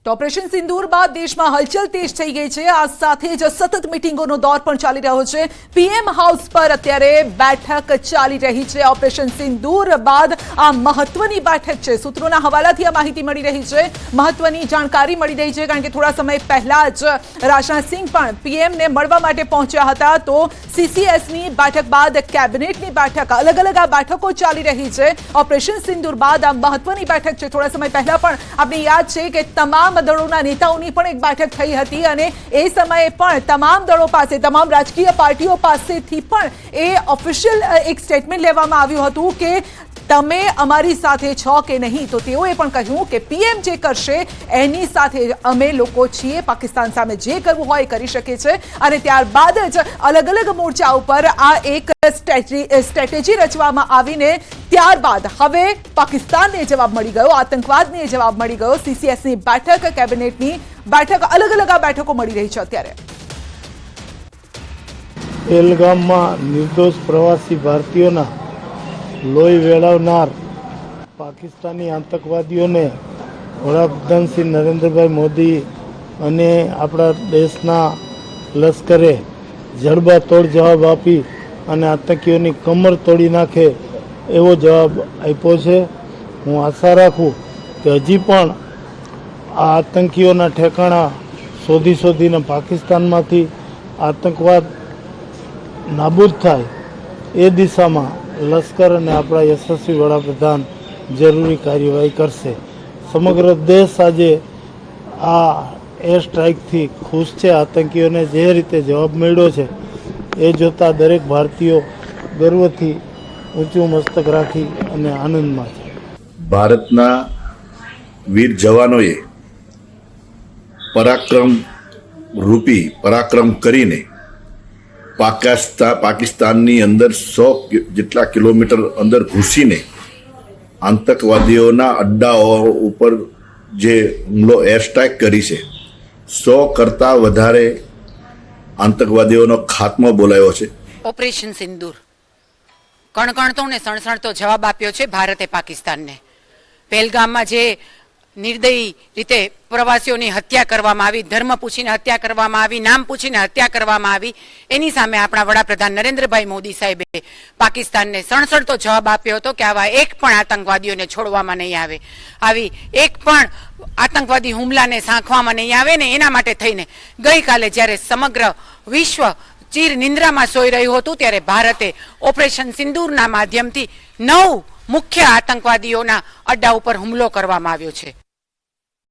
તો ઓપરેશન સિંદૂર બાદ દેશમાં હલચલ તેજ થઈ ગઈ છે। આ સાથે જ સતત મીટિંગોનો દોર પણ ચાલી રહ્યો છે। પીએમ હાઉસ પર અત્યારે બેઠક ચાલી રહી છે। ઓપરેશન સિંદૂર બાદ આ મહત્વની બેઠક છે। સૂત્રોના હવાલાથી આ માહિતી મળી રહી છે। મહત્વની જાણકારી મળી રહી છે કારણ કે થોડા સમય પહેલા જ રાજનાથ સિંહ પણ પીએમને મળવા માટે પહોંચ્યા હતા। તો સીસીએસની બેઠક બાદ કેબિનેટની બેઠક અલગ અલગ આ બેઠકો ચાલી રહી છે। ઓપરેશન સિંદૂર બાદ આ મહત્વની બેઠક છે। થોડા સમય પહેલા પણ આપણે યાદ છે કે તમામ દળોના નેતાઓની પણ એક બેઠક થઈ હતી અને એ સમયે પણ તમામ દળો પાસે તમામ રાજકીય પાર્ટીઓ પાસેથી પણ એ ઓફિશિયલ એક સ્ટેટમેન્ટ લેવામાં આવ્યું હતું કે તમે અમારી સાથે છો કે નહીં। તો તેઓએ પણ કહ્યું કે પીએમ જે કરશે એની સાથે અમે લોકો છીએ। પાકિસ્તાન સામે જે કરવું હોય કરી શકે છે અને ત્યારબાદ જ અલગ અલગ મોરચા ઉપર આ એક સ્ટ્રેટેજી રચવામાં આવીને ત્યારબાદ હવે પાકિસ્તાનને જવાબ મળી ગયો, આતંકવાદને જવાબ મળી ગયો। સીસીએસની બેઠક, કેબિનેટની બેઠક, અલગ અલગ આ બેઠકો મળી રહી છે અત્યારે। પહેલગામમાં નિર્દોષ પ્રવાસી ભારતીયોના લોહી વેળવનાર પાકિસ્તાની આતંકવાદીઓને વડાપ્રધાન શ્રી નરેન્દ્રભાઈ મોદી અને આપણા દેશના લશ્કરે જડબાતોડ જવાબ આપી અને આતંકીઓની કમર તોડી નાખે એવો જવાબ આપ્યો છે। હું આશા રાખું કે હજી પણ આ આતંકીઓના ઠેકાણા શોધીને પાકિસ્તાનમાંથી આતંકવાદ નાબૂદ થાય એ દિશામાં લશ્કર અને આપણા યશસ્વી વડાપ્રધાન જરૂરી કાર્યવાહી કરશે। સમગ્ર દેશ આજે આ એર સ્ટ્રાઇકથી ખુશ છે। આતંકીઓને જે રીતે જવાબ મળ્યો છે એ જોતાં દરેક ભારતીયો ગર્વથી ઊંચું મસ્તક રાખી અને આનંદમાં છે। ભારતના વીર જવાનોએ પરાક્રમ કરીને પાકિસ્તાનની અંદર 100 જેટલા કિલોમીટર અંદર ઘૂસીને આતંકવાદીઓના અડ્ડાઓ ઉપર જે હુમલો એર સ્ટ્રાઇક કરી છે, 100 કરતાં વધારે આતંકવાદીઓનો ખાત્મો બોલાયો છે। ઓપરેશન સિંદૂર કણકણતો ને સણસણતો જવાબ આપ્યો છે ભારતે પાકિસ્તાનને। પહેલગામમાં જે નિર્દયી રીતે પ્રવાસીઓની હત્યા કરવામાં આવી, ધર્મ પૂછીને હત્યા કરવામાં આવી, નામ પૂછીને હત્યા કરવામાં આવી, એની સામે આપણા વડાપ્રધાન નરેન્દ્રભાઈ મોદી સાહેબે પાકિસ્તાનને સણસણતો જવાબ આપ્યો હતો કે આવા એક પણ આતંકવાદીઓને છોડવામાં નહીં આવે, આવી એક પણ આતંકવાદી હુમલાને સાંખવામાં નહીં આવે ને એના માટે થઈને ગઈકાલે જ્યારે સમગ્ર વિશ્વ ચીર નિંદ્રામાં સોઈ રહ્યું હતું ત્યારે ભારતે ઓપરેશન સિંદૂરના માધ્યમથી 9 મુખ્ય આતંકવાદીઓના અડ્ડા ઉપર હુમલો કરવામાં આવ્યો છે।